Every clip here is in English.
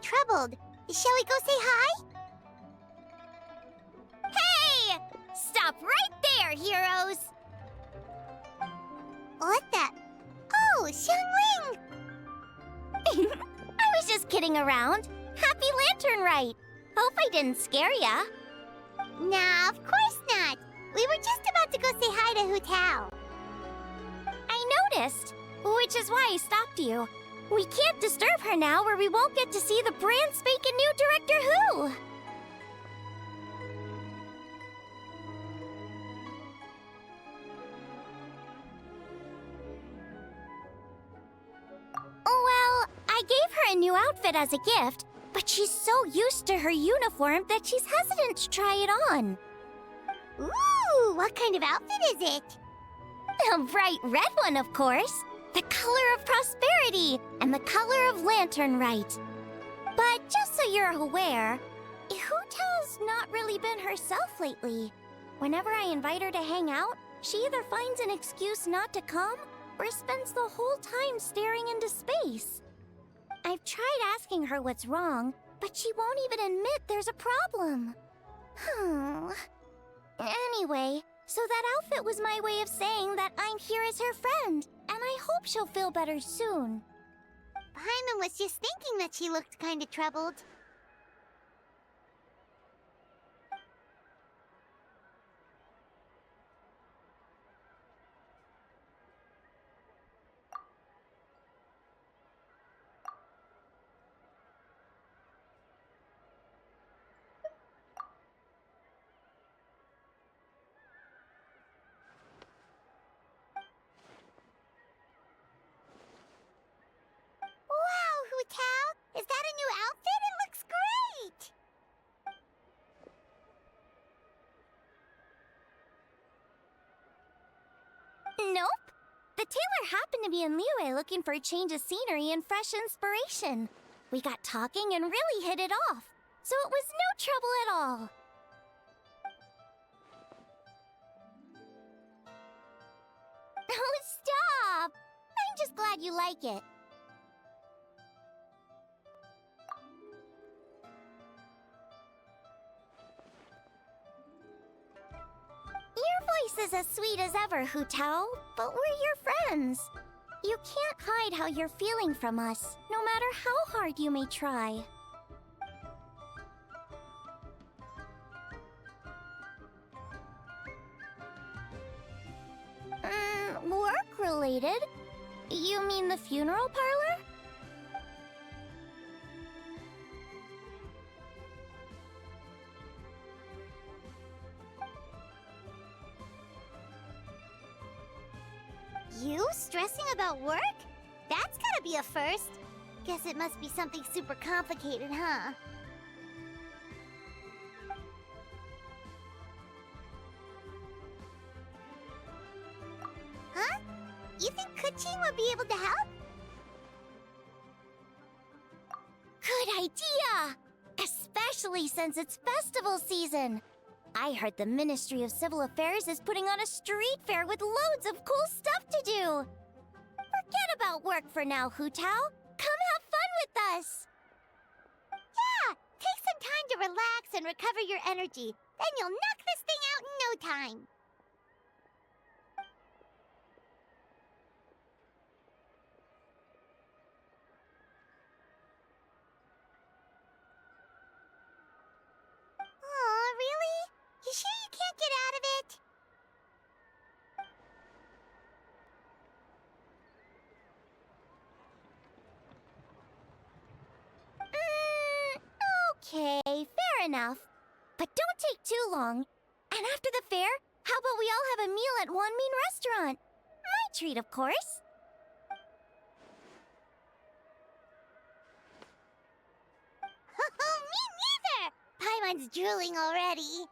troubled. Shall we go say hi? Hey! Stop right there, heroes! What the? Oh, Xiangling! I was just kidding around. Happy Lantern Rite. Hope I didn't scare ya. Nah, of course not. We were just about to go say hi to Hu Tao. I noticed, which is why I stopped you. We can't disturb her now or we won't get to see the brand spanking new Director Who. Well, I gave her a new outfit as a gift, but she's so used to her uniform that she's hesitant to try it on. Ooh, what kind of outfit is it? A bright red one, of course. The color of prosperity and the color of Lantern Rite. But just so you're aware, Hu Tao's not really been herself lately. Whenever I invite her to hang out, she either finds an excuse not to come or spends the whole time staring into space. I've tried asking her what's wrong, but she won't even admit there's a problem. Anyway, so that outfit was my way of saying that I'm here as her friend, and I hope she'll feel better soon. Paimon was just thinking that she looked kind of troubled. Wow, Hu Tao! Is that a new outfit? It looks great! Nope. The tailor happened to be in Liyue looking for a change of scenery and fresh inspiration. We got talking and really hit it off, so it was no trouble at all. Oh, stop! I'm just glad you like it. Your voice is as sweet as ever, Hu Tao, but we're your friends. You can't hide how you're feeling from us, no matter how hard you may try. Work-related? You mean the funeral parlor? You stressing about work? That's gotta be a first. Guess it must be something super complicated, huh? Huh? You think Kuchin would be able to help? Good idea! Especially since it's festival season. I heard the Ministry of Civil Affairs is putting on a street fair with loads of cool stuff to do. Forget about work for now, Hu Tao. Come have fun with us. Yeah! Take some time to relax and recover your energy. Then you'll knock this thing out in no time. Aw, really? You sure you can't get out of it? Okay, fair enough. But don't take too long. And after the fair, how about we all have a meal at Wanmin Restaurant? My treat, of course. Me neither! Paimon's drooling already.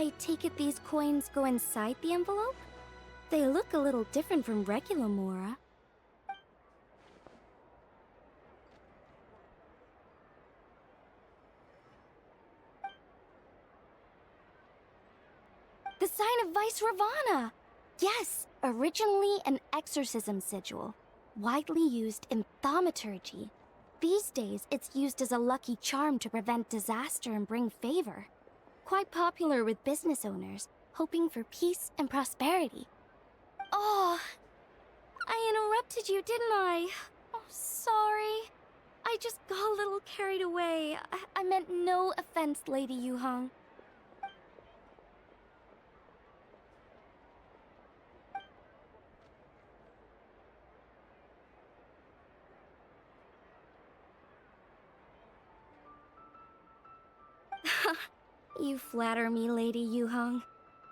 I take it these coins go inside the envelope? They look a little different from regular Mora. The sign of Vice Ravana! Yes, originally an exorcism sigil, widely used in thaumaturgy. These days, it's used as a lucky charm to prevent disaster and bring favor. Quite popular with business owners, hoping for peace and prosperity. Oh, I interrupted you, didn't I? Oh, sorry. I just got a little carried away. I meant no offense, Lady Yuhong. You flatter me, Lady Yuhong.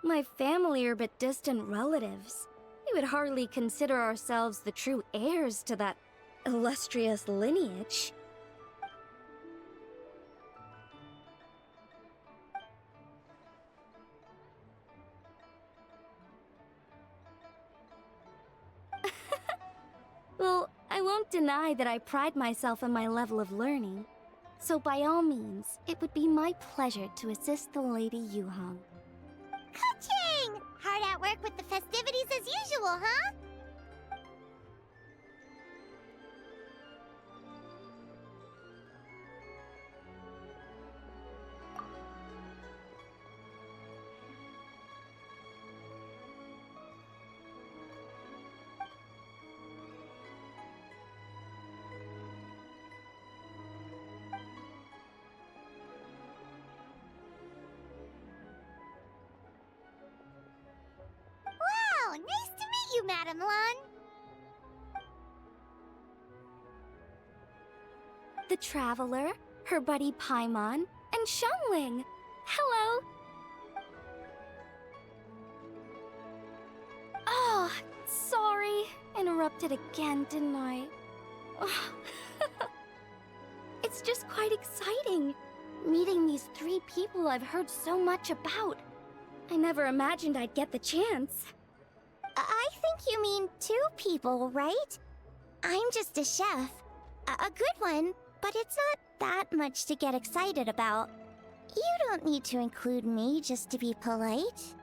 My family are but distant relatives. We would hardly consider ourselves the true heirs to that illustrious lineage. Well, I won't deny that I pride myself in my level of learning. So by all means, it would be my pleasure to assist the Lady Yuhong. Ka-ching! Hard at work with the festivities as usual, huh? Wow, nice to meet you, Madam Lun. The Traveler, her buddy Paimon, and Xiangling. Hello! Oh, sorry. Interrupted again, didn't I? It's just quite exciting. Meeting these 3 people I've heard so much about. I never imagined I'd get the chance. I think you mean 2 people, right? I'm just a chef. A good one, but it's not that much to get excited about. You don't need to include me just to be polite.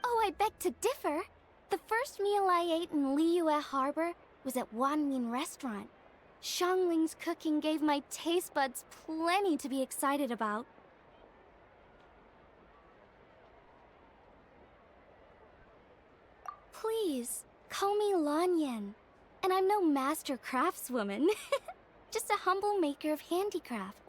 Oh, I beg to differ. The first meal I ate in Liyue Harbor was at Wanmin Restaurant. Xiangling's cooking gave my taste buds plenty to be excited about. Please, call me Lanyan. And I'm no master craftswoman. Just a humble maker of handicrafts.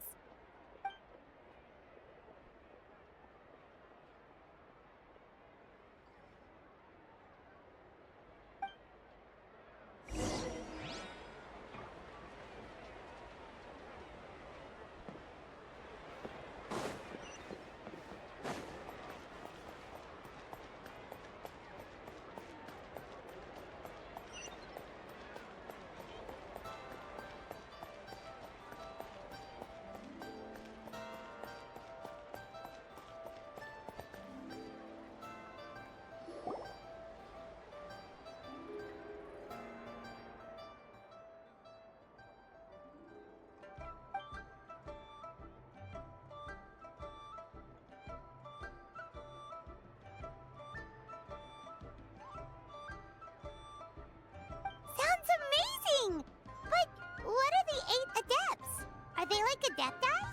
Sounds amazing! But what are the 8 adepts? Are they like adeptas?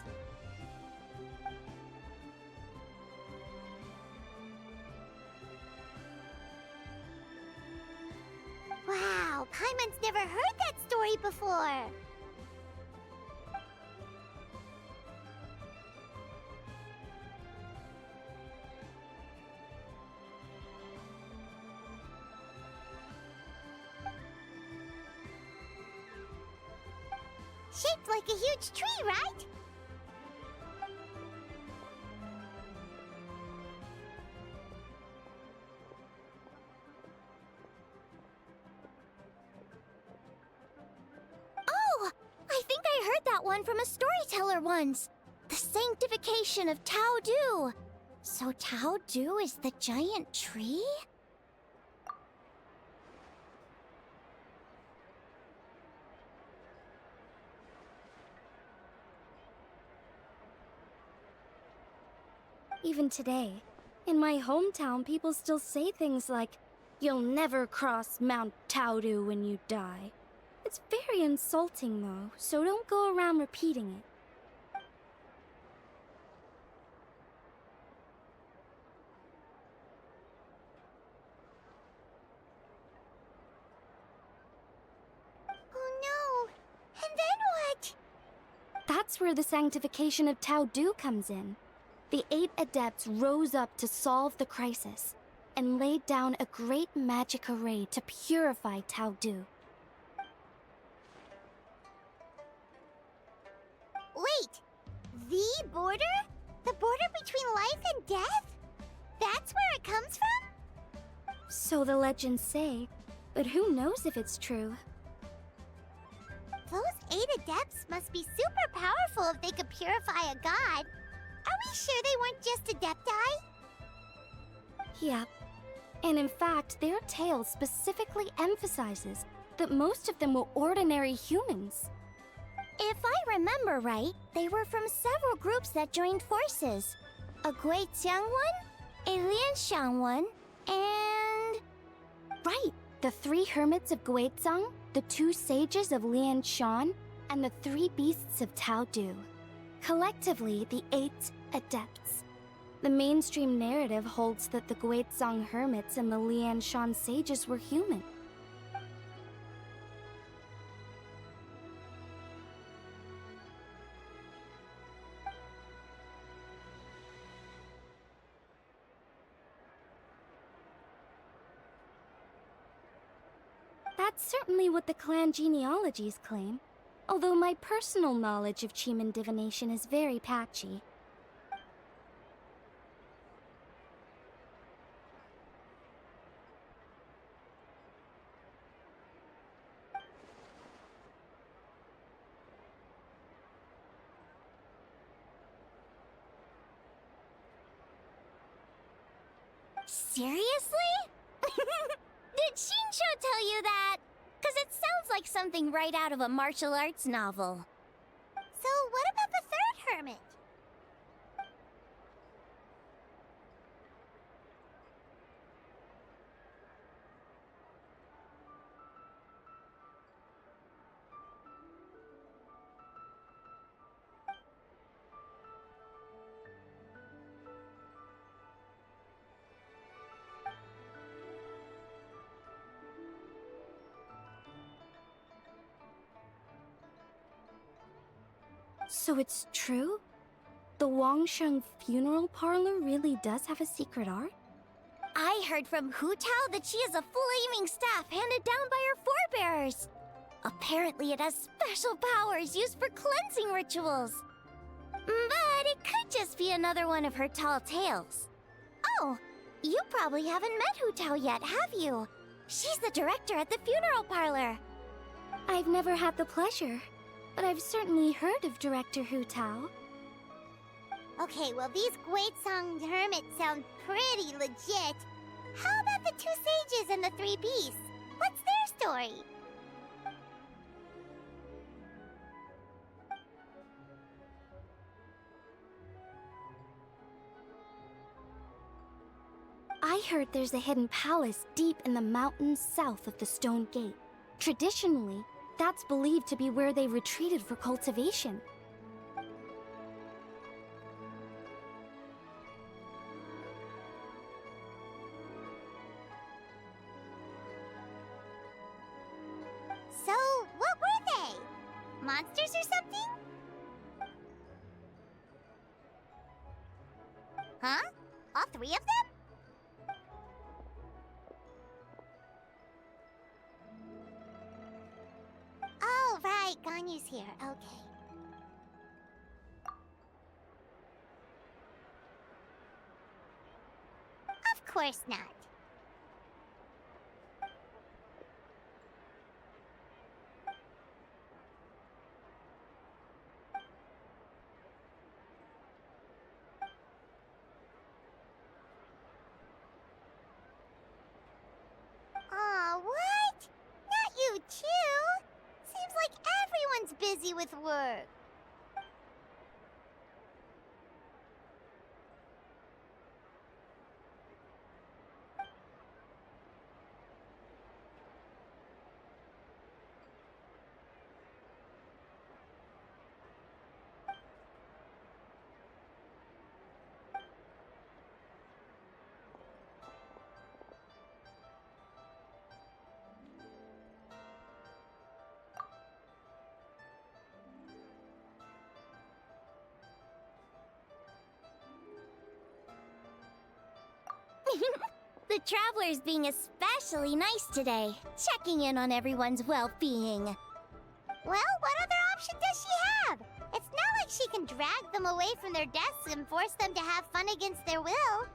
Wow, Paimon's never heard that story before. Shaped like a huge tree, right? Oh! I think I heard that one from a storyteller once. The sanctification of Tao Du. So Tao Du is the giant tree? Even today, in my hometown, people still say things like, "You'll never cross Mount Taodu when you die." It's very insulting, though, so don't go around repeating it. Oh no! And then what? That's where the sanctification of Taodu comes in. The 8 adepts rose up to solve the crisis and laid down a great magic array to purify Taodu. Wait! The border? The border between life and death? That's where it comes from? So the legends say, but who knows if it's true? Those 8 adepts must be super powerful if they could purify a god. Are we sure they weren't just adepti? Yep. And in fact, their tale specifically emphasizes that most of them were ordinary humans. If I remember right, they were from several groups that joined forces. A Guixiang one, a Lianshan one, and... Right, the 3 hermits of Guizang, the 2 sages of Lianshan, and the 3 beasts of Taodu. Collectively, the 8 adepts. The mainstream narrative holds that the Guizang hermits and the Lianshan sages were human. That's certainly what the clan genealogies claim, although my personal knowledge of Chiman divination is very patchy. Seriously? Did Shinsho tell you that? Because it sounds like something right out of a martial arts novel. So what about the 3rd hermit? So it's true? The Wangsheng funeral parlor really does have a secret art? I heard from Hu Tao that she has a flaming staff handed down by her forebears. Apparently it has special powers used for cleansing rituals. But it could just be another one of her tall tales. Oh, you probably haven't met Hu Tao yet, have you? She's the director at the funeral parlor. I've never had the pleasure, but I've certainly heard of Director Hu Tao. Okay, well these Guizang hermits sound pretty legit. How about the 2 sages and the 3 beasts? What's their story? I heard there's a hidden palace deep in the mountains south of the Stone Gate. Traditionally, that's believed to be where they retreated for cultivation. So, what were they? Monsters or something? Huh? All 3 of them? Oh, right, Ganyu's here, okay. Of course not. busy with work. The traveler's being especially nice today, checking in on everyone's well-being. Well, what other option does she have? It's not like she can drag them away from their desks and force them to have fun against their will.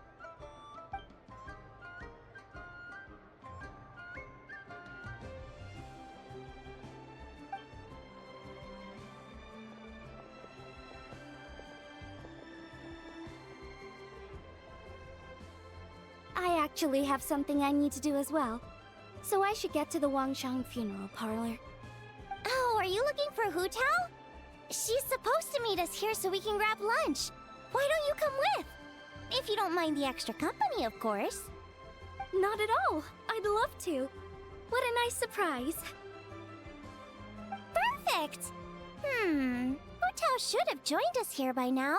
I actually have something I need to do as well, so I should get to the Wangshang funeral parlor. Oh, are you looking for Hu Tao? She's supposed to meet us here so we can grab lunch. Why don't you come with? If you don't mind the extra company, of course. Not at all. I'd love to. What a nice surprise. Perfect! Hu Tao should have joined us here by now.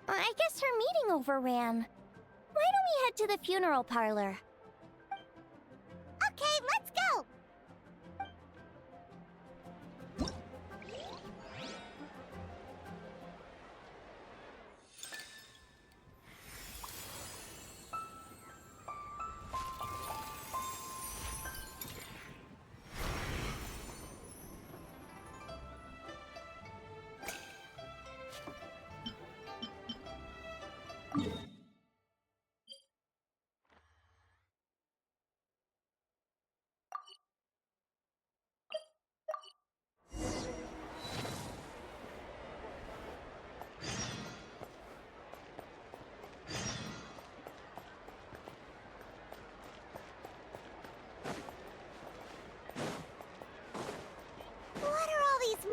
I guess her meeting overran. Why don't we head to the funeral parlor? Okay, let's go! What are all these...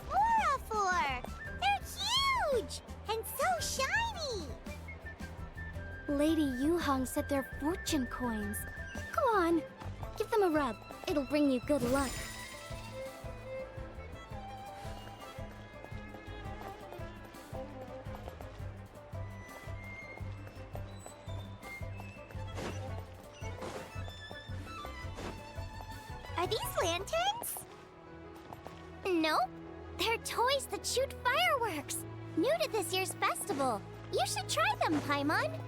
Aura-for? They're huge! And so shiny! Lady Yuhong said they're fortune coins. Go on, give them a rub. It'll bring you good luck. Are these lanterns? Nope. They're toys that shoot fireworks. New to this year's festival. You should try them, Paimon.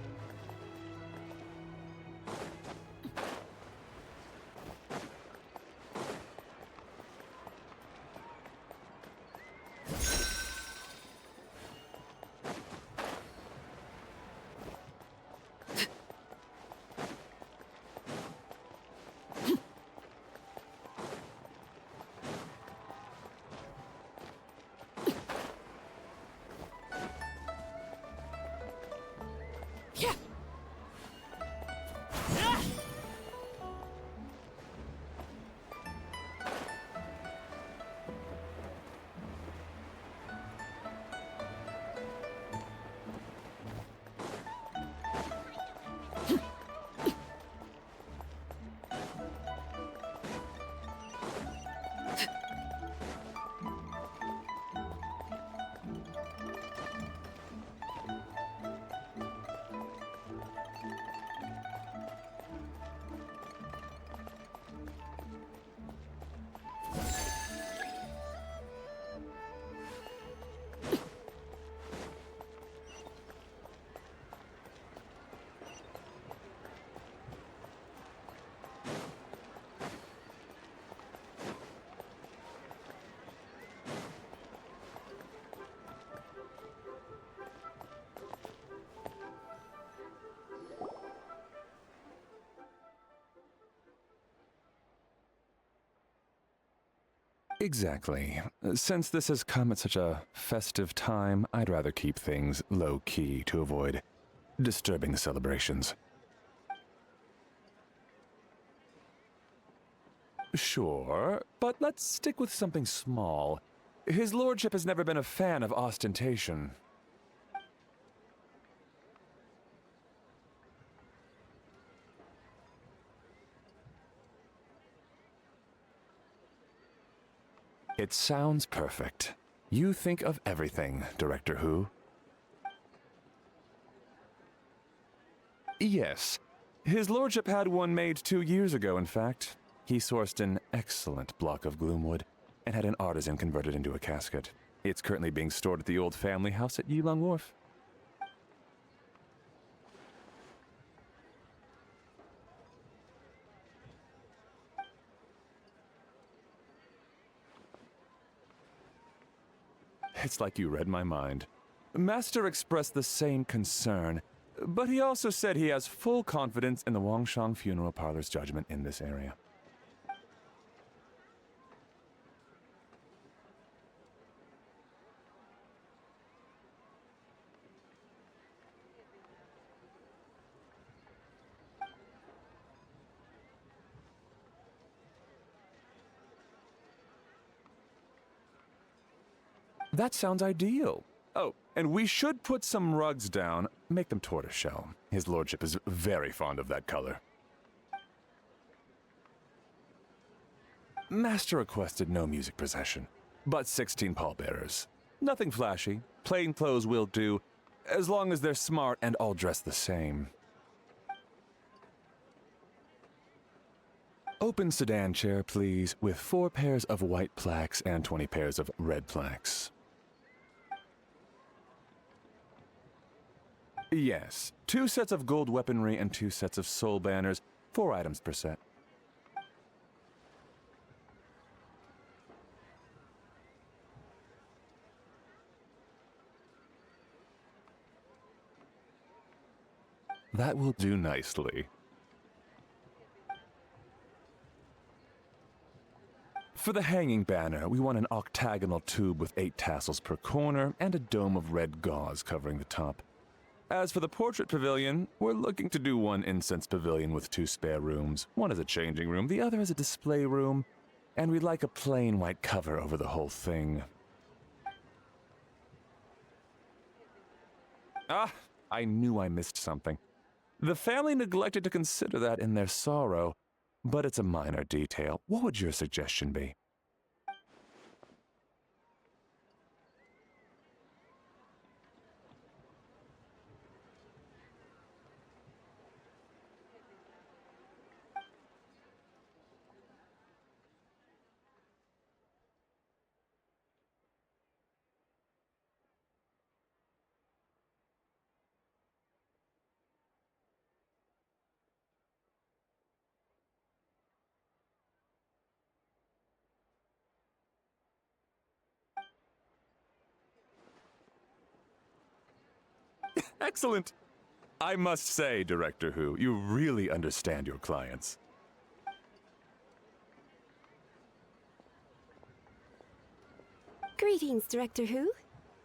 Exactly. Since this has come at such a festive time, I'd rather keep things low-key to avoid disturbing the celebrations. Sure, but let's stick with something small. His lordship has never been a fan of ostentation. It sounds perfect. You think of everything, Director Who. Yes. His lordship had one made 2 years ago, in fact. He sourced an excellent block of gloomwood and had an artisan convert it into a casket. It's currently being stored at the old family house at Yilong Wharf. It's like you read my mind. Master expressed the same concern, but he also said he has full confidence in the Wangshang Funeral Parlor's judgment in this area. That sounds ideal. Oh, and we should put some rugs down. Make them tortoiseshell. His lordship is very fond of that color. Master requested no music procession, but 16 pallbearers. Nothing flashy. Plain clothes will do, as long as they're smart and all dressed the same. Open sedan chair, please, with 4 pairs of white plaques and 20 pairs of red plaques. Yes, 2 sets of gold weaponry and 2 sets of soul banners, 4 items per set. That will do nicely. For the hanging banner, we want an octagonal tube with 8 tassels per corner and a dome of red gauze covering the top. As for the portrait pavilion, we're looking to do 1 incense pavilion with 2 spare rooms. One is a changing room, the other is a display room, and we'd like a plain white cover over the whole thing. Ah, I knew I missed something. The family neglected to consider that in their sorrow, but it's a minor detail. What would your suggestion be? Excellent! I must say, Director Who, you really understand your clients. Greetings, Director Who.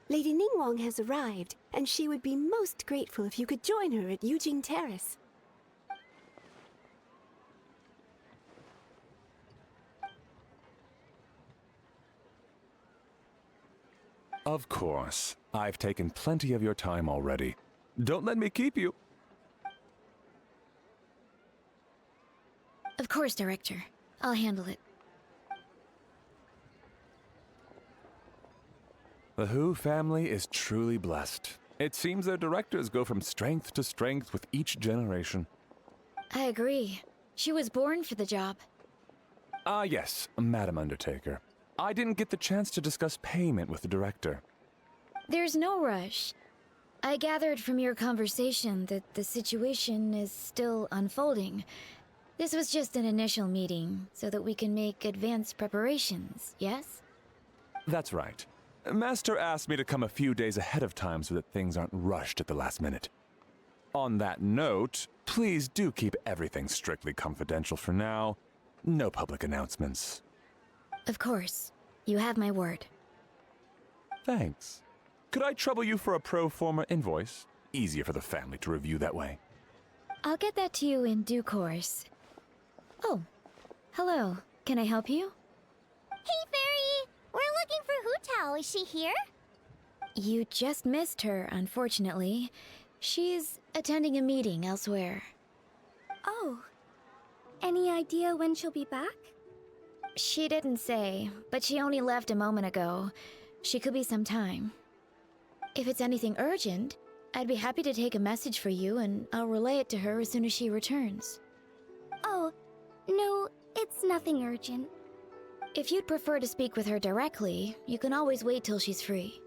Lady Ningguang has arrived, and she would be most grateful if you could join her at Yujing Terrace. Of course. I've taken plenty of your time already. Don't let me keep you. Of course, Director. I'll handle it. The Who family is truly blessed. It seems their directors go from strength to strength with each generation. I agree. She was born for the job. Ah, yes, Madam Undertaker. I didn't get the chance to discuss payment with the director. There's no rush. I gathered from your conversation that the situation is still unfolding. This was just an initial meeting, so that we can make advanced preparations, yes? That's right. Master asked me to come a few days ahead of time so that things aren't rushed at the last minute. On that note, please do keep everything strictly confidential for now. No public announcements. Of course. You have my word. Thanks. Could I trouble you for a pro forma invoice? Easier for the family to review that way. I'll get that to you in due course. Oh, hello. Can I help you? Hey, Fairy! We're looking for Hu Tao. Is she here? You just missed her, unfortunately. She's attending a meeting elsewhere. Oh. Any idea when she'll be back? She didn't say, but she only left a moment ago. She could be some time. If it's anything urgent, I'd be happy to take a message for you and I'll relay it to her as soon as she returns. Oh, no, it's nothing urgent. If you'd prefer to speak with her directly, you can always wait till she's free.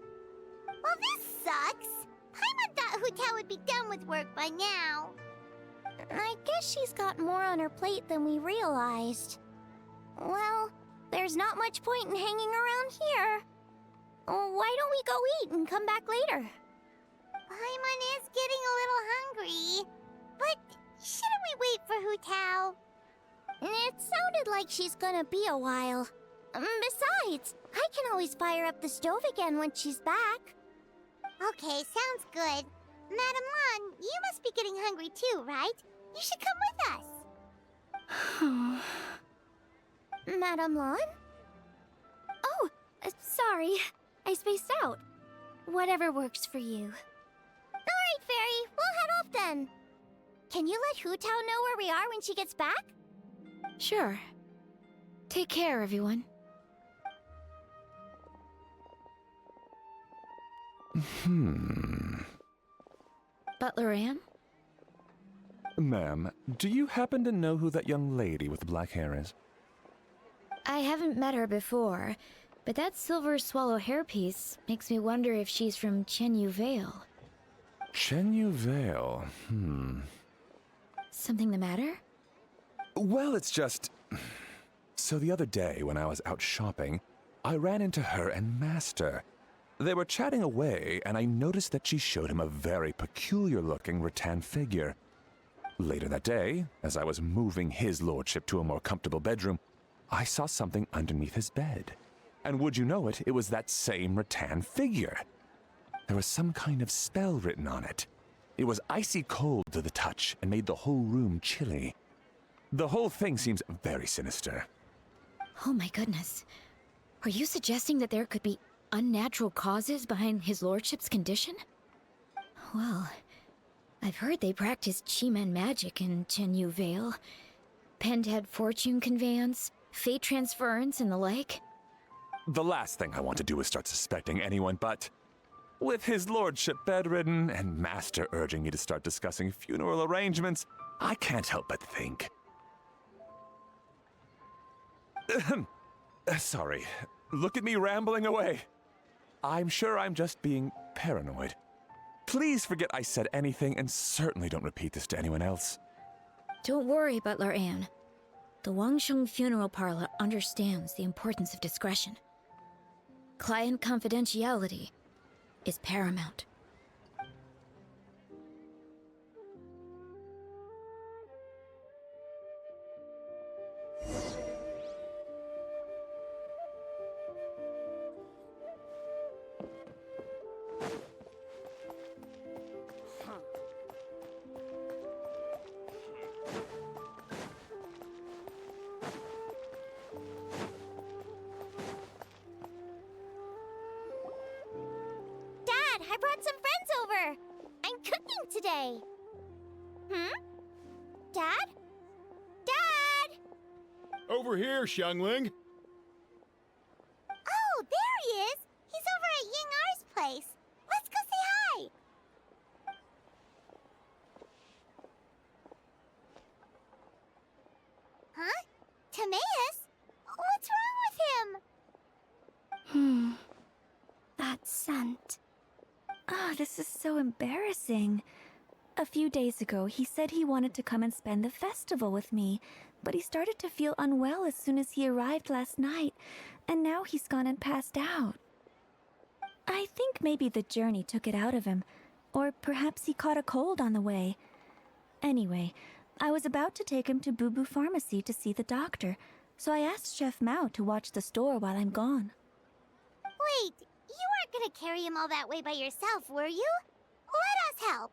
Well, this sucks. Paimon thought Hu Tao would be done with work by now. I guess she's got more on her plate than we realized. Well, there's not much point in hanging around here. Why don't we go eat and come back later? Paimon is getting a little hungry. But shouldn't we wait for Hu Tao? It sounded like she's gonna be a while. Besides, I can always fire up the stove again when she's back. Okay, sounds good. Madam Lan, you must be getting hungry too, right? You should come with us. Madame Lan? Oh, sorry. I spaced out. Whatever works for you. Alright, Fairy, we'll head off then. Can you let Hu Tao know where we are when she gets back? Sure. Take care, everyone. Butler Anne? Ma'am, do you happen to know who that young lady with the black hair is? I haven't met her before, but that silver swallow hairpiece makes me wonder if she's from Chenyu Vale. Chenyu Vale, Something the matter? Well, it's just... So the other day, when I was out shopping, I ran into her and Master. They were chatting away, and I noticed that she showed him a very peculiar-looking rattan figure. Later that day, as I was moving his lordship to a more comfortable bedroom, I saw something underneath his bed. And would you know it, it was that same rattan figure. There was some kind of spell written on it. It was icy cold to the touch and made the whole room chilly. The whole thing seems very sinister. Oh my goodness. Are you suggesting that there could be unnatural causes behind his lordship's condition? Well, I've heard they practice Chi-Man magic in Chenyu Vale. Penned head fortune conveyance, fate transference, and the like. The last thing I want to do is start suspecting anyone, but... with his lordship bedridden and Master urging me to start discussing funeral arrangements, I can't help but think. Sorry. Look at me rambling away. I'm sure I'm just being paranoid. Please forget I said anything and certainly don't repeat this to anyone else. Don't worry, Butler Anne. The Wangsheng Funeral Parlor understands the importance of discretion. Client confidentiality is paramount. I brought some friends over. I'm cooking today. Dad? Dad! Over here, Xiangling. Oh, there he is. He's over at Ying-Ar's place. Let's go say hi. Huh? Timaeus? What's wrong with him? That scent. This is so embarrassing. A few days ago, he said he wanted to come and spend the festival with me, but he started to feel unwell as soon as he arrived last night, and now he's gone and passed out. I think maybe the journey took it out of him, or perhaps he caught a cold on the way. Anyway, I was about to take him to Boo Boo Pharmacy to see the doctor, so I asked Chef Mao to watch the store while I'm gone. Wait, you weren't gonna carry him all that way by yourself, were you? Let us help.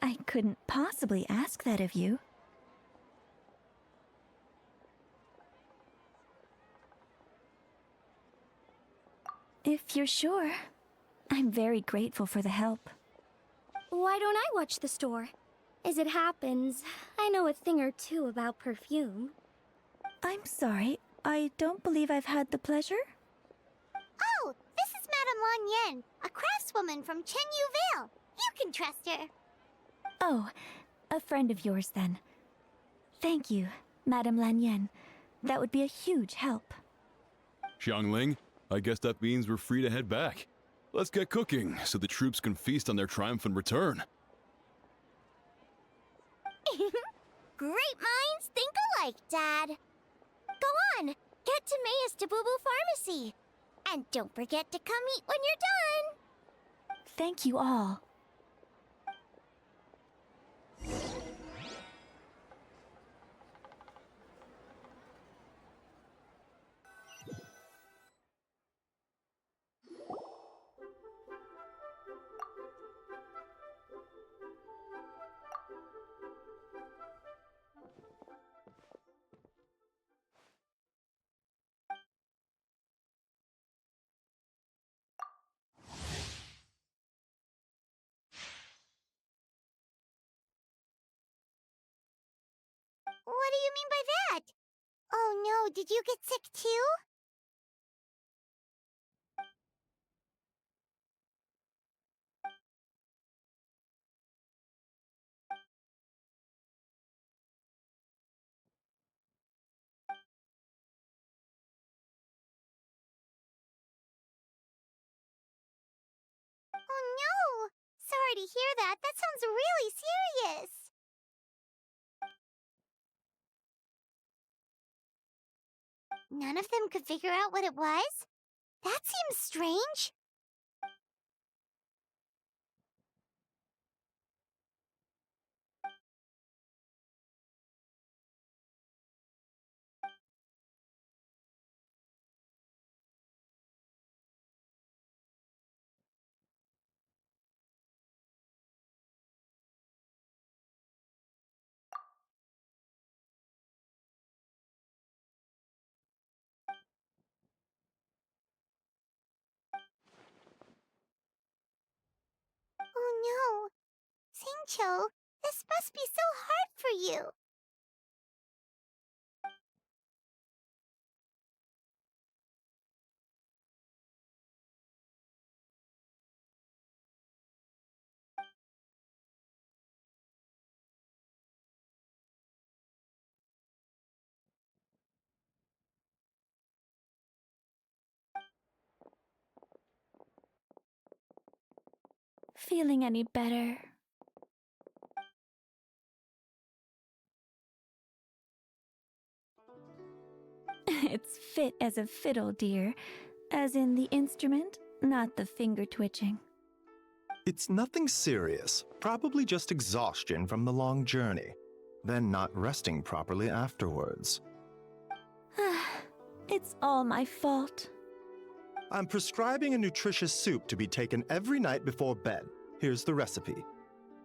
I couldn't possibly ask that of you. If you're sure, I'm very grateful for the help. Why don't I watch the store? As it happens, I know a thing or two about perfume. I'm sorry, I don't believe I've had the pleasure. Oh, this is Madame Lan Yen, a craftswoman from Chenyu Vale. You can trust her. Oh, a friend of yours then. Thank you, Madame Lan Yen. That would be a huge help. Xiangling, I guess that means we're free to head back. Let's get cooking so the troops can feast on their triumphant return. Great minds think alike, Dad. Go on, get to Mayus to Boo Boo Pharmacy. And don't forget to come eat when you're done. Thank you all. What do you mean by that? Oh no, did you get sick too? Oh no! Sorry to hear that. That sounds really serious. None of them could figure out what it was? That seems strange. Oh no. Singcho, this must be so hard for you. Feeling any better? It's fit as a fiddle, dear. As in the instrument, not the finger twitching. It's nothing serious, probably just exhaustion from the long journey, then not resting properly afterwards. It's all my fault. I'm prescribing a nutritious soup to be taken every night before bed. Here's the recipe.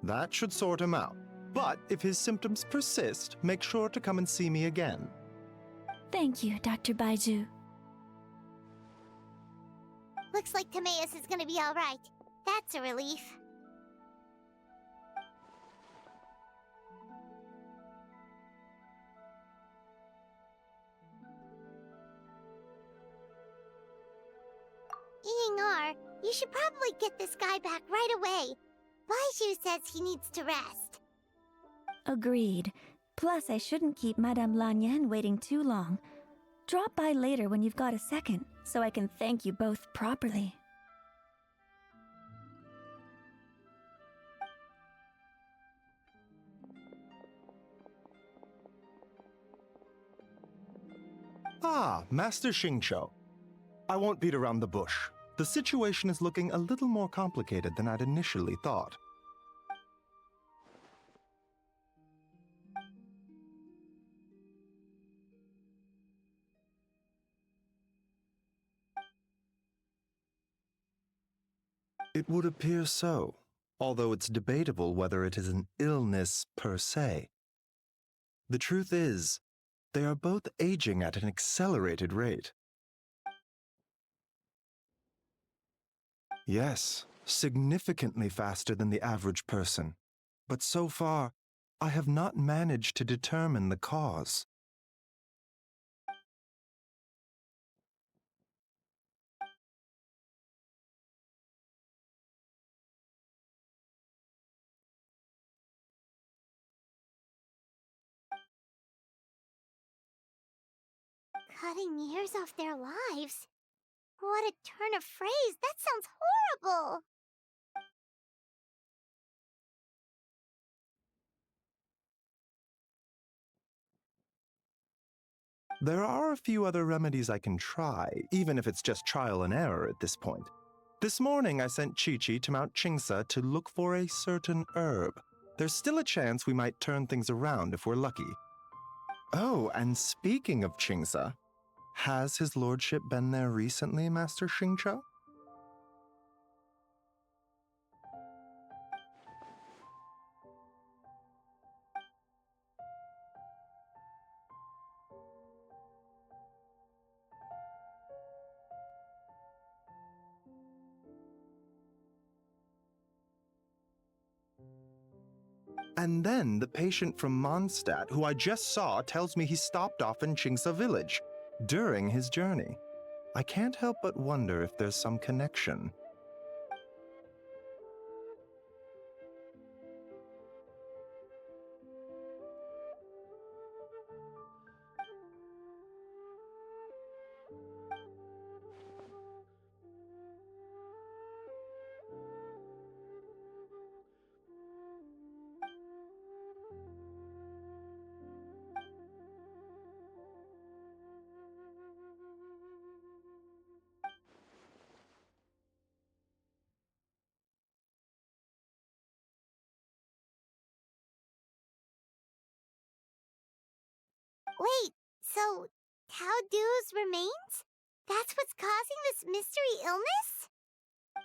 That should sort him out. But if his symptoms persist, make sure to come and see me again. Thank you, Dr. Baiju. Looks like Timaeus is gonna be alright. That's a relief. Eeying-R, you should probably get this guy back right away. Baiju says he needs to rest. Agreed. Plus, I shouldn't keep Madame Lan Yen waiting too long. Drop by later when you've got a second, so I can thank you both properly. Ah, Master Xingqiu. I won't beat around the bush. The situation is looking a little more complicated than I'd initially thought. It would appear so, although it's debatable whether it is an illness per se. The truth is, they are both aging at an accelerated rate. Yes, significantly faster than the average person. But so far, I have not managed to determine the cause. Cutting years off their lives? What a turn of phrase! That sounds horrible! There are a few other remedies I can try, even if it's just trial and error at this point. This morning I sent Chi-Chi to Mount Chingsa to look for a certain herb. There's still a chance we might turn things around if we're lucky. Oh, and speaking of Chingsa, has his lordship been there recently, Master Xingqiu? And then the patient from Mondstadt, who I just saw, tells me he stopped off in Chingsa village during his journey. I can't help but wonder if there's some connection. Wait, so Taodu's remains? That's what's causing this mystery illness?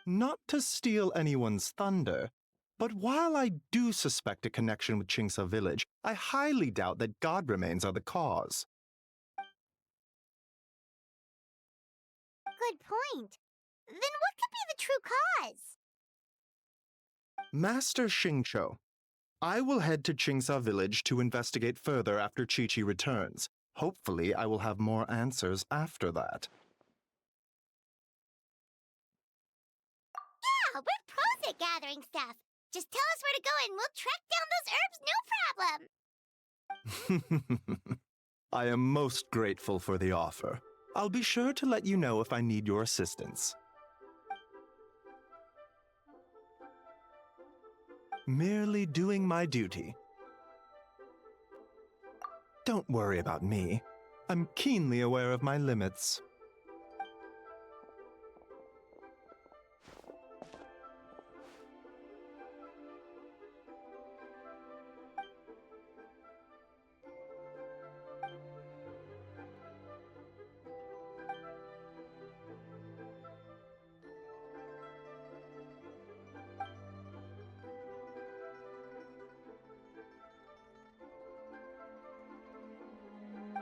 Not to steal anyone's thunder, but while I do suspect a connection with Chingsa village, I highly doubt that god remains are the cause. Good point. Then what could be the true cause? Master Xingqiu, I will head to Chingsa village to investigate further after Chi-Chi returns. Hopefully, I will have more answers after that. Yeah, we're pros at gathering stuff. Just tell us where to go and we'll track down those herbs, no problem. I am most grateful for the offer. I'll be sure to let you know if I need your assistance. Merely doing my duty. Don't worry about me. I'm keenly aware of my limits.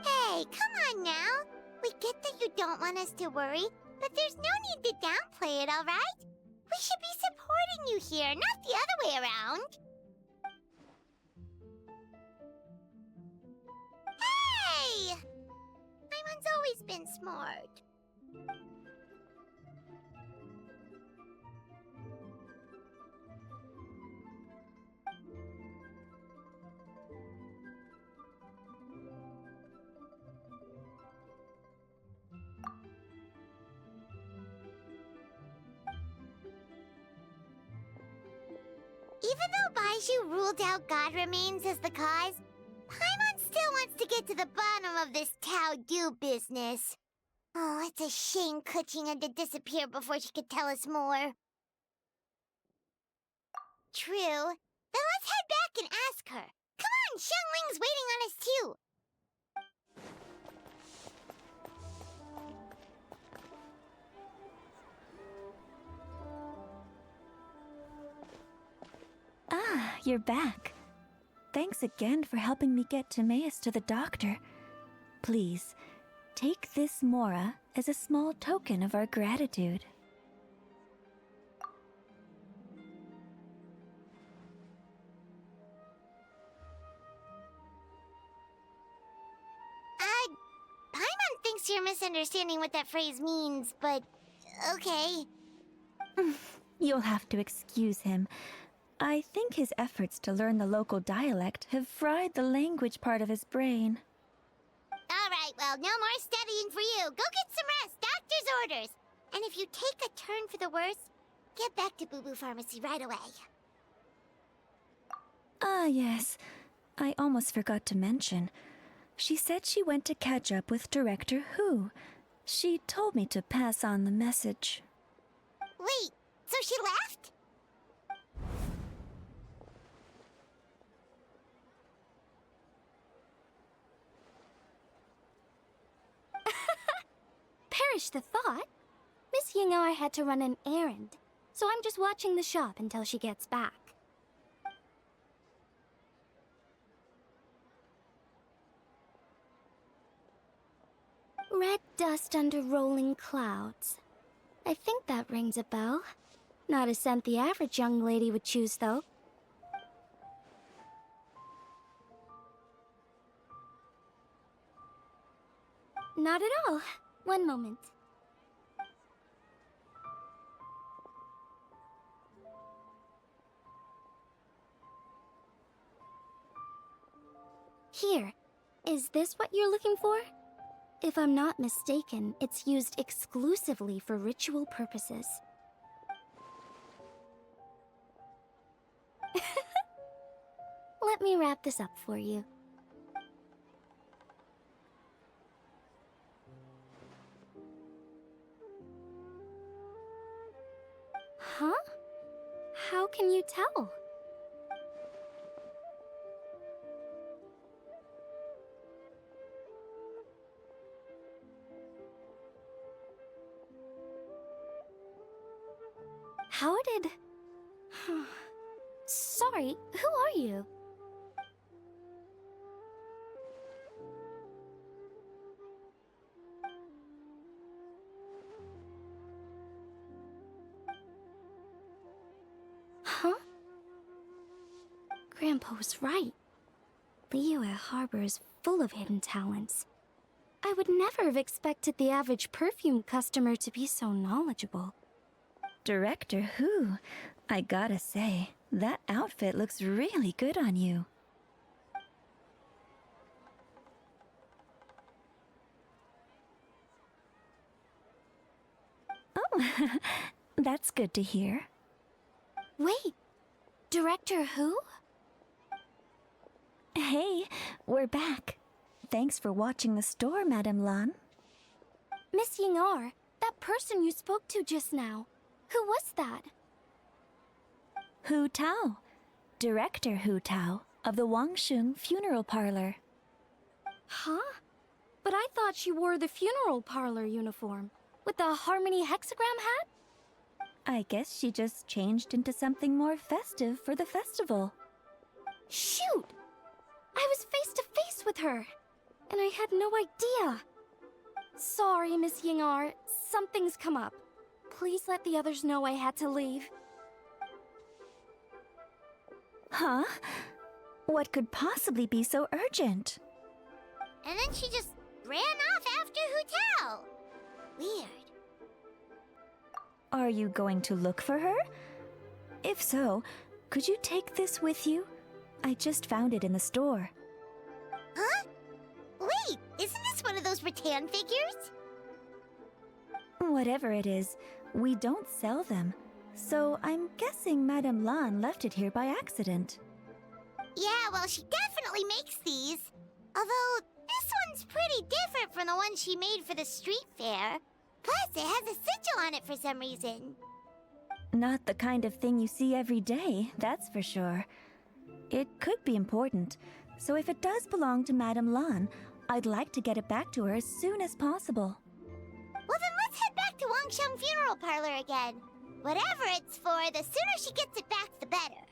Hey, come on now. We get that you don't want us to worry, but there's no need to downplay it, all right? We should be supporting you here, not the other way around. Hey! Paimon's always been smart. Even though Baizhu ruled out God remains as the cause, Paimon still wants to get to the bottom of this Taodu business. Oh, it's a shame Kuching had to disappear before she could tell us more. True. Then let's head back and ask her. Come on, Xiangling's waiting on us too. you're back. Thanks again for helping me get Timaeus to the doctor. Please, take this Mora as a small token of our gratitude. Paimon thinks you're misunderstanding what that phrase means, but okay. You'll have to excuse him. I think his efforts to learn the local dialect have fried the language part of his brain. Alright, well, no more studying for you. Go get some rest, doctor's orders. And if you take a turn for the worse, get back to Boo Boo Pharmacy right away. Ah, yes. I almost forgot to mention. She said she went to catch up with Director Who. She told me to pass on the message. Wait, so she left? Perish the thought. Miss Ying'ar had to run an errand, so I'm just watching the shop until she gets back. Red dust under rolling clouds. I think that rings a bell. Not a scent the average young lady would choose, though. Not at all. One moment. Here. Is this what you're looking for? If I'm not mistaken, it's used exclusively for ritual purposes. Let me wrap this up for you. Huh? How can you tell? How did... Sorry, who are you? Huh? Grandpa was right. Liyue Harbor is full of hidden talents. I would never have expected the average perfume customer to be so knowledgeable. Director Who? I gotta say, that outfit looks really good on you. Oh, that's good to hear. Wait, Director Who? Hey, we're back. Thanks for watching the store, Madame Lan. Miss Ying'ar, that person you spoke to just now. Who was that? Hu Tao. Director Hu Tao of the Wangsheng Funeral Parlor. Huh? But I thought she wore the funeral parlor uniform, with the Harmony hexagram hat? I guess she just changed into something more festive for the festival. Shoot! I was face to face with her, and I had no idea. Sorry, Miss Ying'ar, something's come up. Please let the others know I had to leave. Huh? What could possibly be so urgent? And then she just ran off after Hu Tao. Weird. Are you going to look for her? If so, could you take this with you? I just found it in the store. Huh? Wait, isn't this one of those rattan figures? Whatever it is, we don't sell them. So I'm guessing Madame Lan left it here by accident. Yeah, well, she definitely makes these. Although, this one's pretty different from the one she made for the street fair. Plus, it has a sigil on it for some reason. Not the kind of thing you see every day, that's for sure. It could be important, so if it does belong to Madame Lan, I'd like to get it back to her as soon as possible. Well, then let's head back to Wangsheng Funeral Parlor again. Whatever it's for, the sooner she gets it back, the better.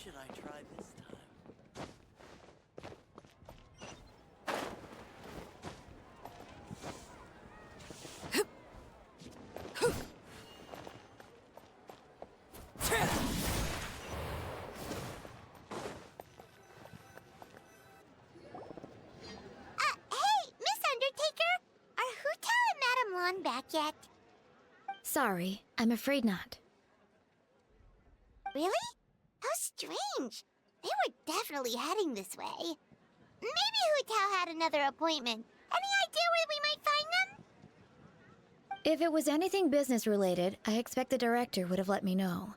should I try this time? Hey, Miss Undertaker! Are Hutao and Madame Lan back yet? Sorry, I'm afraid not. Really? How strange. They were definitely heading this way. Maybe Hutao had another appointment. Any idea where we might find them? If it was anything business related, I expect the director would have let me know.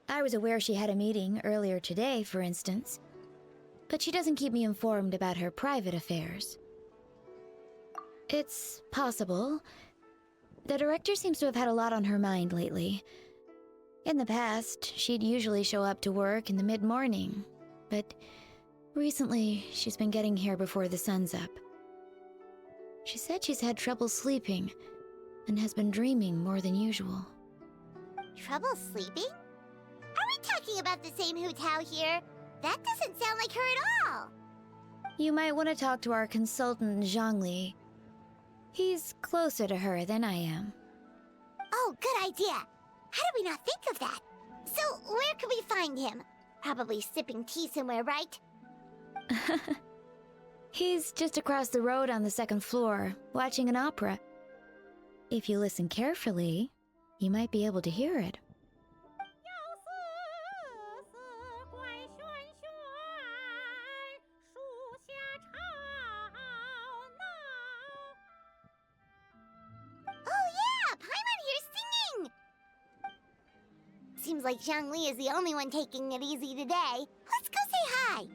I was aware she had a meeting earlier today, for instance, but she doesn't keep me informed about her private affairs. It's possible. The director seems to have had a lot on her mind lately. In the past, she'd usually show up to work in the mid-morning, but recently she's been getting here before the sun's up. She said she's had trouble sleeping and has been dreaming more than usual. Trouble sleeping? Are we talking about the same Hutao here? That doesn't sound like her at all. You might want to talk to our consultant, Zhongli. He's closer to her than I am. Oh, good idea. How did we not think of that? So, where could we find him? Probably sipping tea somewhere, right? He's just across the road on the second floor, watching an opera. If you listen carefully, you might be able to hear it. Oh yeah, Paimon here's singing! Seems like Zhongli is the only one taking it easy today. Let's go say hi!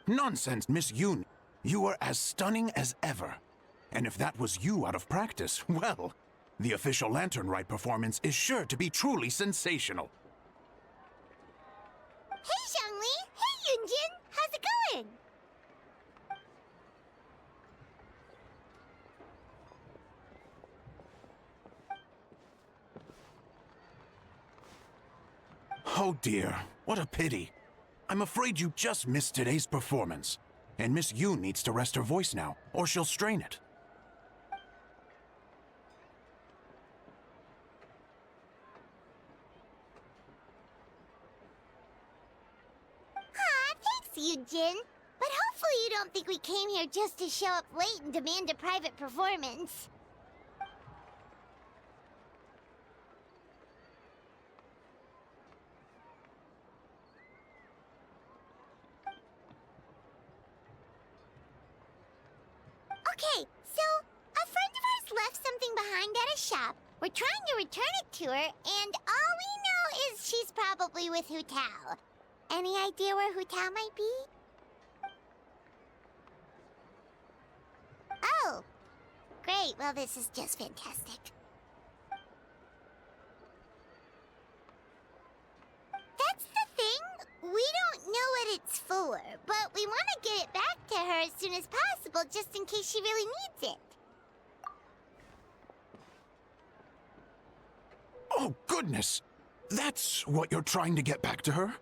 Nonsense, Miss Yoon. You are as stunning as ever. And if that was you out of practice, well, the official Lantern Rite performance is sure to be truly sensational. Hey, Zhongli! Hey, Yunjin! How's it going? Oh dear, what a pity. I'm afraid you just missed today's performance. And Miss Yoon needs to rest her voice now, or she'll strain it. Thanks, Yunjin. But hopefully you don't think we came here just to show up late and demand a private performance. Okay, so a friend of ours left something behind at a shop. We're trying to return it to her, and all we know is she's probably with Hutao. Any idea where Hutao might be? Oh, great. Well, this is just fantastic. That's the thing. We don't know what it's for, but we want to get it back to her as soon as possible, just in case she really needs it. Oh, goodness! That's what you're trying to get back to her?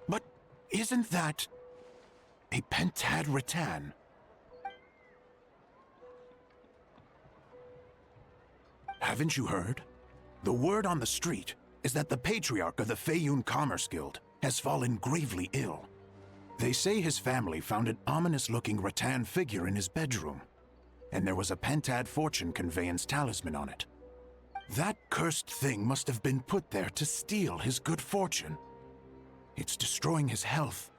But isn't that a pentad rattan? Haven't you heard? The word on the street is that the patriarch of the Feiyun Commerce Guild has fallen gravely ill. They say his family found an ominous-looking rattan figure in his bedroom, and there was a pentad fortune conveyance talisman on it. That cursed thing must have been put there to steal his good fortune. It's destroying his health,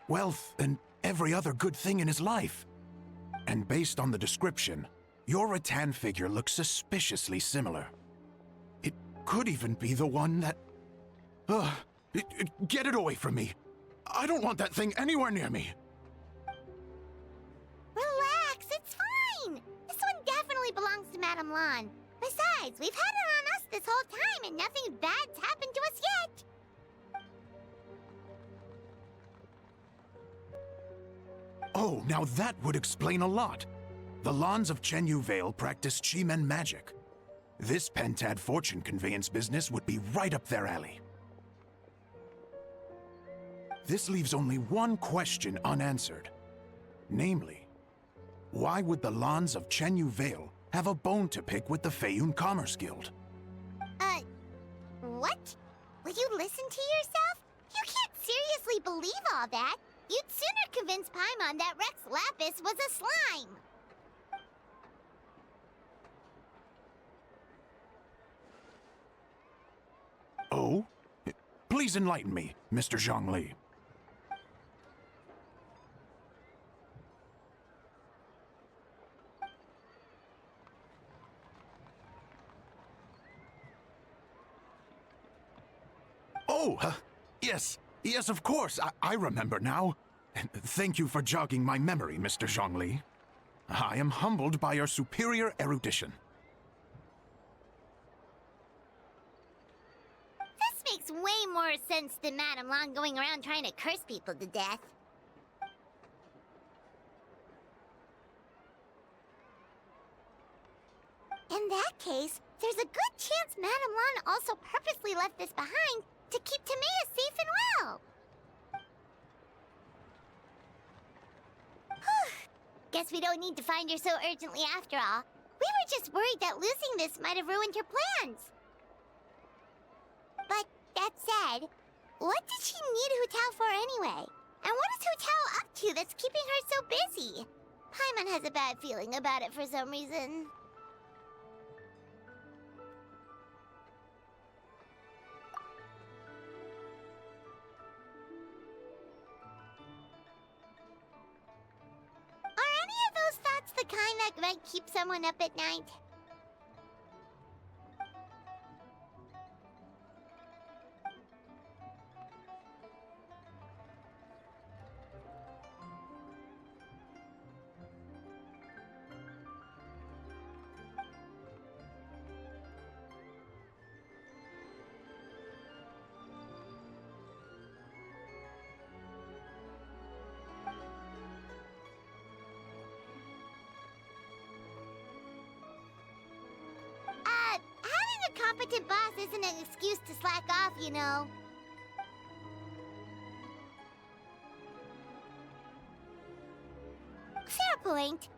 wealth, and every other good thing in his life. And based on the description, your rattan figure looks suspiciously similar. It could even be the one that... get it away from me! I don't want that thing anywhere near me! Relax, it's fine! This one definitely belongs to Madame Lan. Besides, we've had it on us this whole time and nothing bad's happened to us yet! Oh, now that would explain a lot. The Lans of Chenyu Vale practice Chi-Men magic. This pentad fortune conveyance business would be right up their alley. This leaves only one question unanswered. Namely, why would the Lans of Chenyu Vale have a bone to pick with the Feiyun Commerce Guild? What? Will you listen to yourself? You can't seriously believe all that. You'd sooner convince Paimon that Rex Lapis was a slime. Oh? Please enlighten me, Mr. Zhongli. Oh, yes. Yes, of course. I remember now. Thank you for jogging my memory, Mr. Zhongli. I am humbled by your superior erudition. This makes way more sense than Madame Lan going around trying to curse people to death. In that case, there's a good chance Madame Lan also purposely left this behind to keep Timea safe and well. Guess we don't need to find her so urgently after all. We were just worried that losing this might have ruined her plans. But that said, what did she need Hu Tao for anyway? And what is Hu Tao up to that's keeping her so busy? Paimon has a bad feeling about it for some reason. Are any of those thoughts the kind that might keep someone up at night? Having a competent boss isn't an excuse to slack off, you know. Fair point.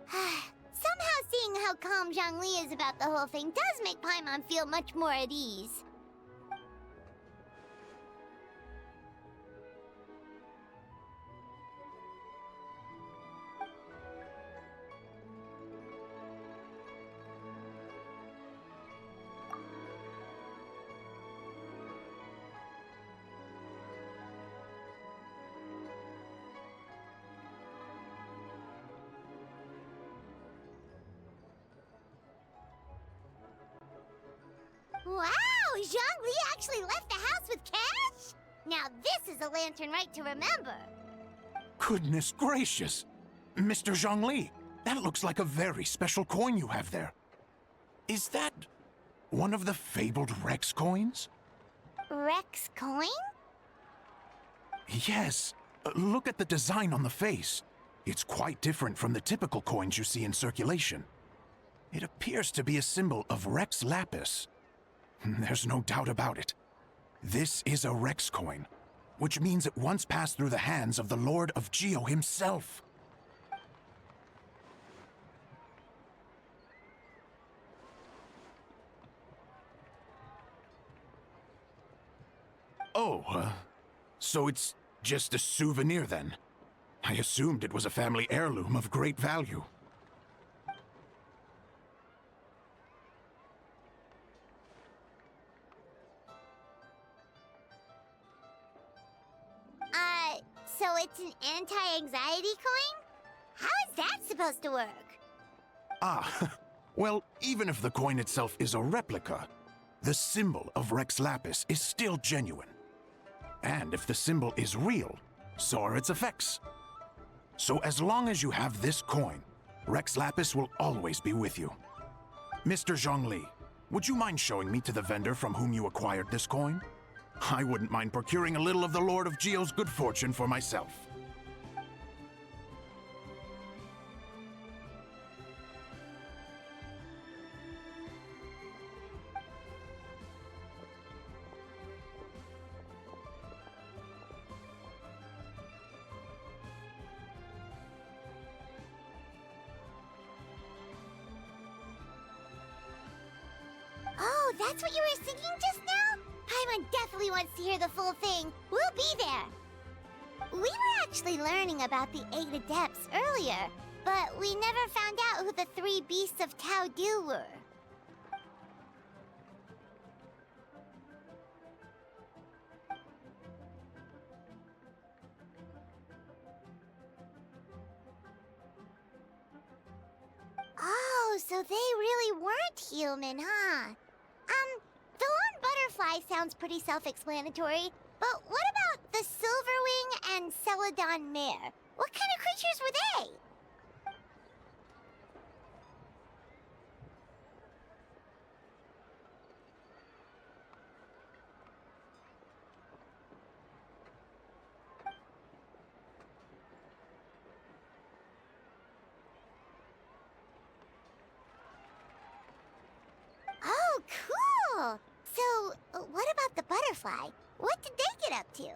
Somehow seeing how calm Zhongli is about the whole thing does make Paimon feel much more at ease. Wow! Zhongli actually left the house with cash? Now this is a lantern right to remember. Goodness gracious! Mr. Zhongli, that looks like a very special coin you have there. Is that one of the fabled Rex coins? Rex coin? Yes. Look at the design on the face. It's quite different from the typical coins you see in circulation. It appears to be a symbol of Rex Lapis. There's no doubt about it. This is a Rex coin, which means it once passed through the hands of the Lord of Geo himself. Oh, so it's Just a souvenir, then. I assumed it was a family heirloom of great value. So it's an anti-anxiety coin? How is that supposed to work? Ah, well, even if the coin itself is a replica, the symbol of Rex Lapis is still genuine. And if the symbol is real, so are its effects. So as long as you have this coin, Rex Lapis will always be with you. Mr. Zhongli, would you mind showing me to the vendor from whom you acquired this coin? I wouldn't mind procuring a little of the Lord of Geo's good fortune for myself. Oh, that's what you were singing just now? Paimon definitely wants to hear the full thing. We'll be there. We were actually learning about the 8 Adepts earlier, but we never found out who the 3 Beasts of Tao Dil were. Oh, so they really weren't human, huh? The Lone Butterfly sounds pretty self-explanatory, but what about the Silverwing and Celadon Mare? What kind of creatures were they? Oh, cool! So, what about the butterfly? What did they get up to?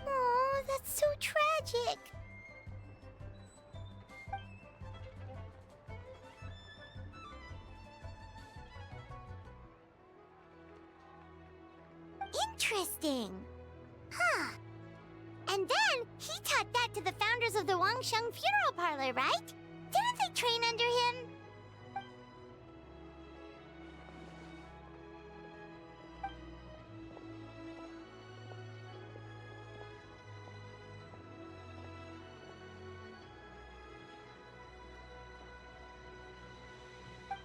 Oh, that's so tragic. Interesting. Huh. And then he taught that to the founders of the Wangsheng Funeral Parlor, right? Didn't they train under him?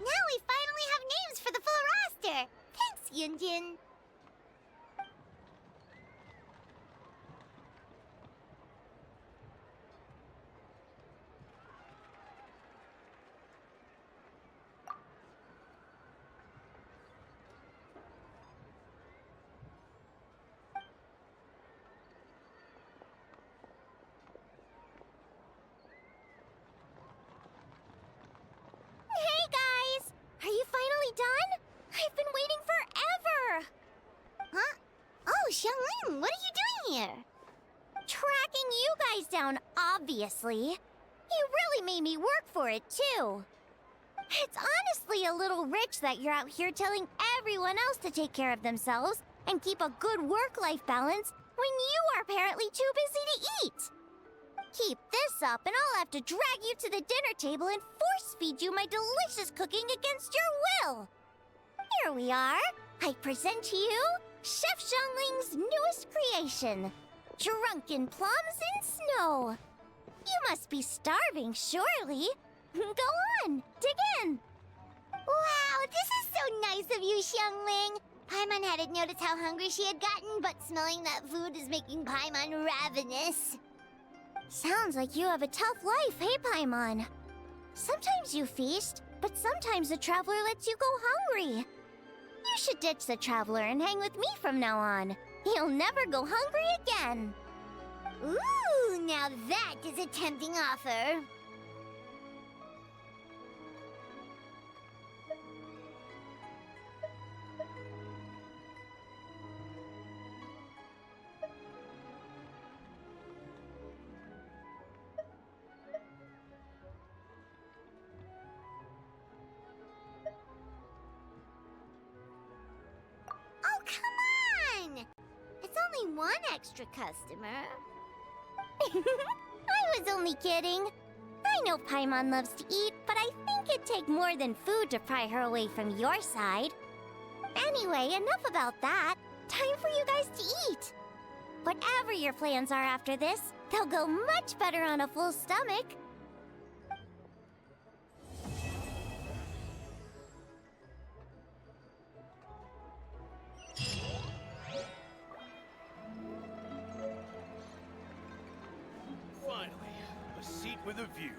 Now we finally have names for the full roster. Thanks, Yunjin. Hey guys! Are you finally done? I've been waiting forever! Huh? Oh, Xiangling, what are you doing here? Tracking you guys down, obviously. You really made me work for it, too. It's honestly a little rich that you're out here telling everyone else to take care of themselves and keep a good work-life balance when you are apparently too busy to eat. Keep this up and I'll have to drag you to the dinner table and force-feed you my delicious cooking against your will. Here we are. I present to you Chef Xiangling's newest creation, Drunken Plums in Snow. You must be starving, surely. Go on, dig in. Wow, this is so nice of you, Xiangling. Paimon hadn't noticed how hungry she had gotten, but smelling that food is making Paimon ravenous. Sounds like you have a tough life, hey, Paimon? Sometimes you feast, but sometimes the traveler lets you go hungry. You should ditch the traveler and hang with me from now on. You'll never go hungry again. Ooh, now that is a tempting offer. Oh, come on! It's only one extra customer. I was only kidding. I know Paimon loves to eat, but I think it'd take more than food to pry her away from your side. Anyway, enough about that. Time for you guys to eat. Whatever your plans are after this, they'll go much better on a full stomach. Finally, a seat with a view.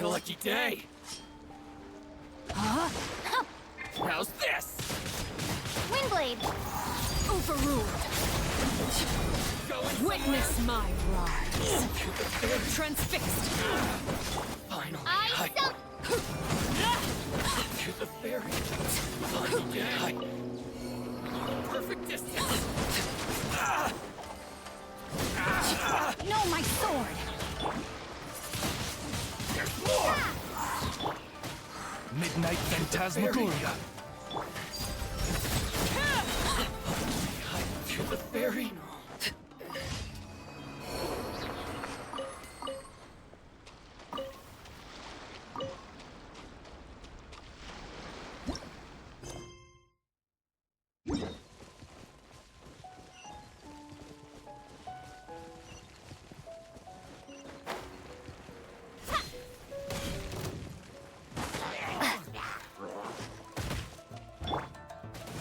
a lucky day. Huh? How's this? Windblade! Overruled. Going Witness my rise. Transfixed. Finally, I suck! to the very lucky day. Perfect distance. No, my sword! There's more. Midnight Phantasmagoria. To the very.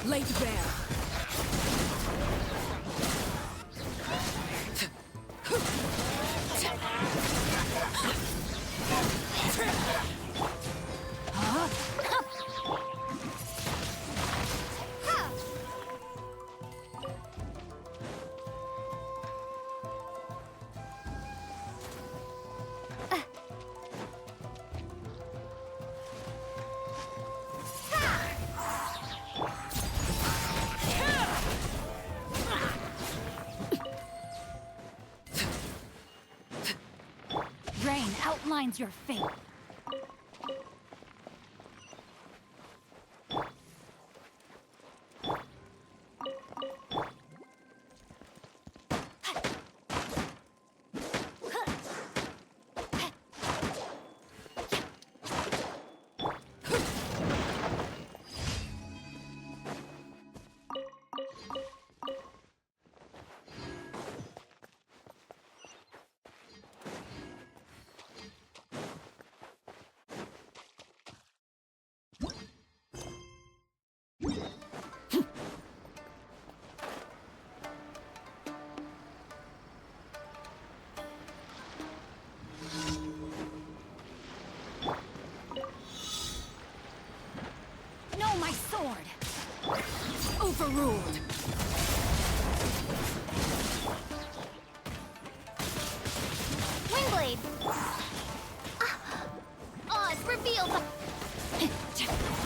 Laid bare. Rain outlines your fate. No, my sword! Overruled. Windblade! Oz, reveal the...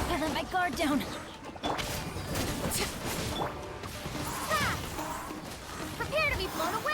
I let my guard down. Ah! Prepare to be blown away!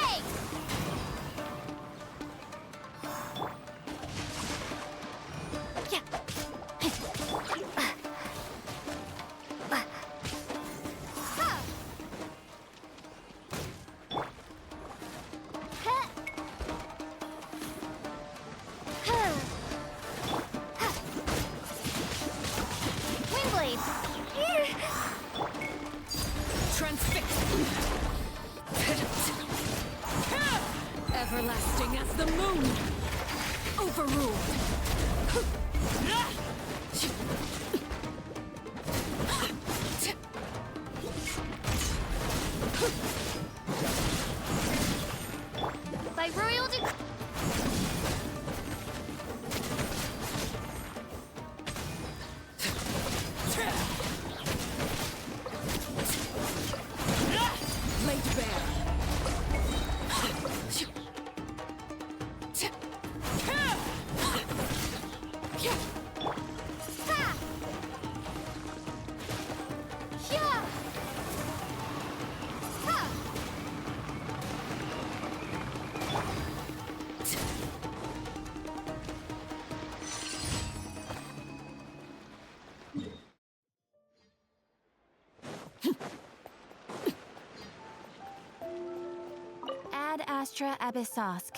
Everlasting as the moon. Overruled. By royal decree... Laid bare. Ad Astra Abyssosk.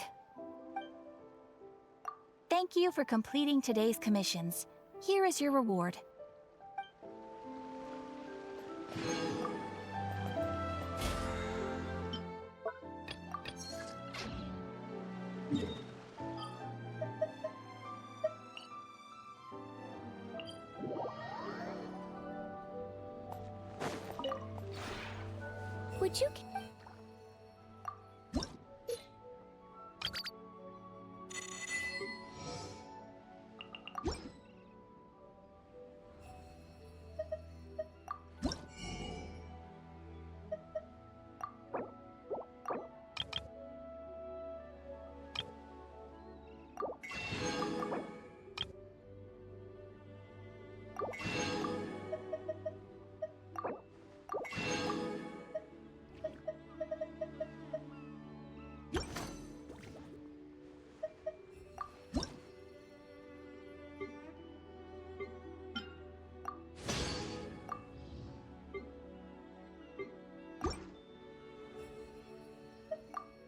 Thank you for completing today's commissions. Here is your reward. Would you...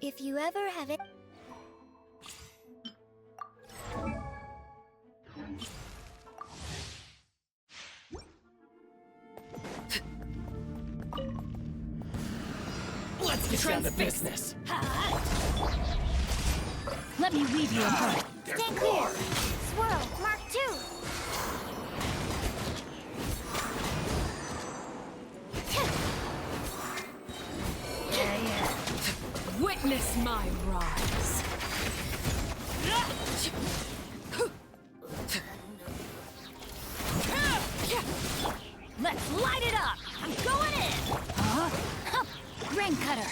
If you ever have it. Let's get down to business. Let me weave you apart. Stand clear. Swirl. Mark 2. Witness my rise. Let's light it up. I'm going in. Huh? Rain cutter.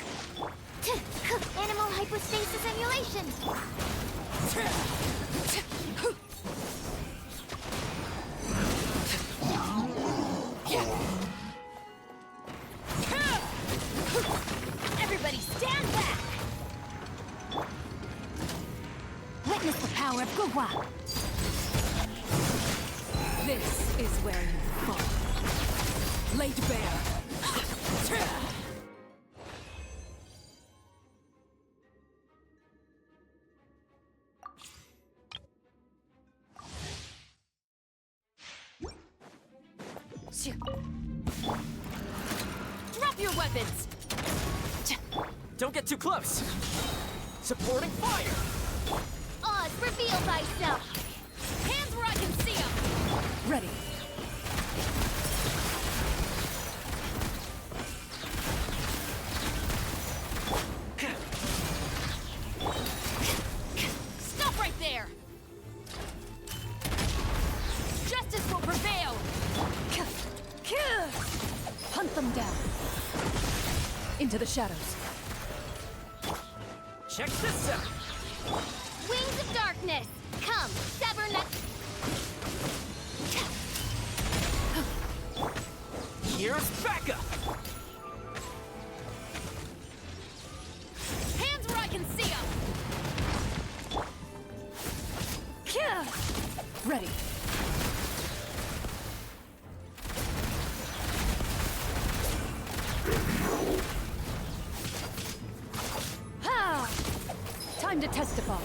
Animal hypostasis simulation. Everybody stand back. Witness the power of Gugwa. This is where you fall. Laid bare. Drop your weapons! Don't get too close. Supporting fire. Oz, reveal thyself. Hands where I can see them! Ready. Stop right there! Justice will prevail! Hunt them down. Into the shadows. Check this out. Wings of darkness. Come, sever neck. Here's backup. Hands where I can see them! Ready. Time to testify.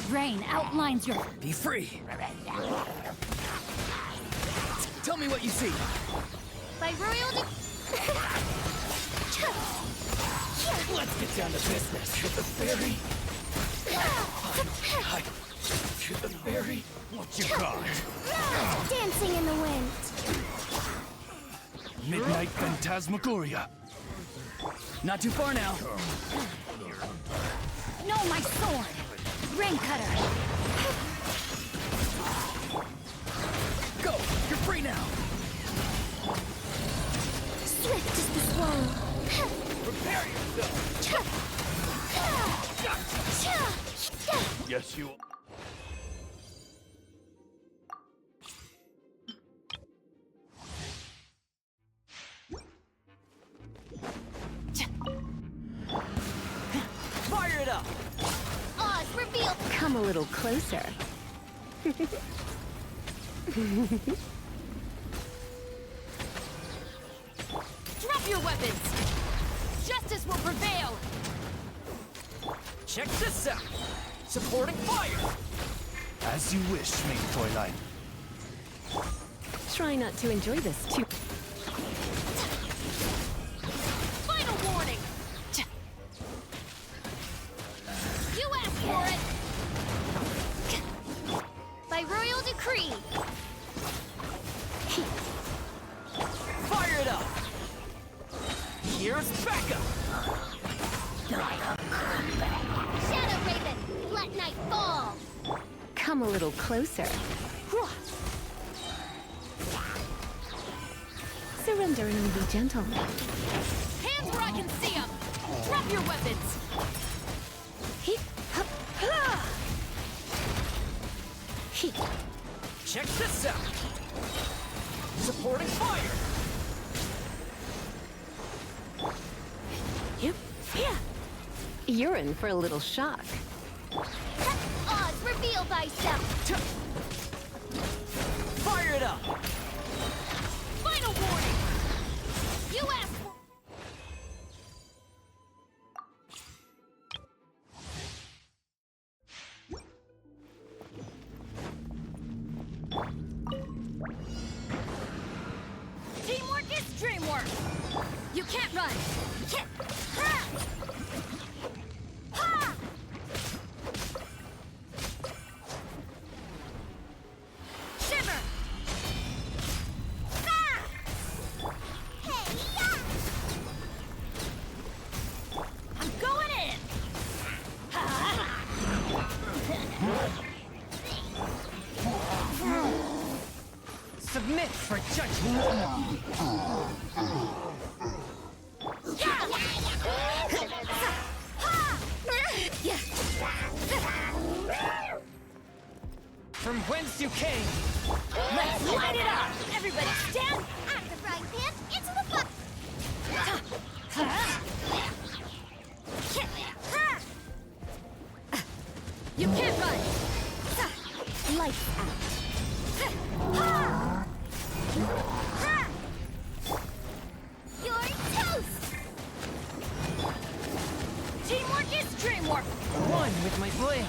Rain outlines your... Be free. Tell me what you see. By royal Let's get down to business. To the ferry. To the ferry. What you got? dancing in the wind. Midnight Phantasmagoria. Not too far now. No, my sword! Rain cutter! Go! You're free now! Swift as the swallow. Prepare yourself! Yes, you... Fire it up! Oz, reveal! Come a little closer. Drop your weapons! Justice will prevail! Check this out! Supporting fire! As you wish, Maid Toyline. Try not to enjoy this too. Final warning! You asked for it! By royal decree. Fire it up! Here's backup! Shadow Raven, let night fall. Come a little closer. Surrender and be gentle. Hands where I can see them! Drop your weapons! Check this out! Supporting fire! Yep. Yeah. You're in for a little shock. Oz, reveal thyself! Fire it up! Final warning! You asked for... Teamwork is dreamwork! You can't run! Can't. Ha! Ha! Shiver! Ah! Hey, yeah! I'm going in! Submit for judgment. From whence you came. Let's light it up! Everybody stand! Out of the frying pan, into the fire! You can't run! Lights out. You're toast! Teamwork is dreamwork! One with my blade.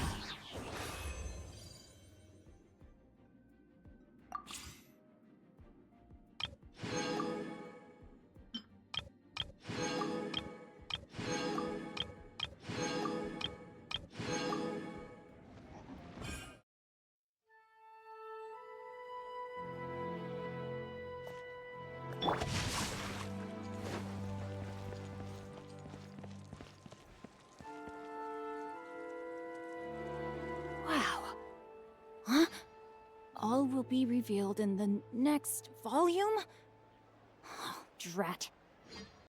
Wow. Huh? All will be revealed in the next volume? Oh, drat.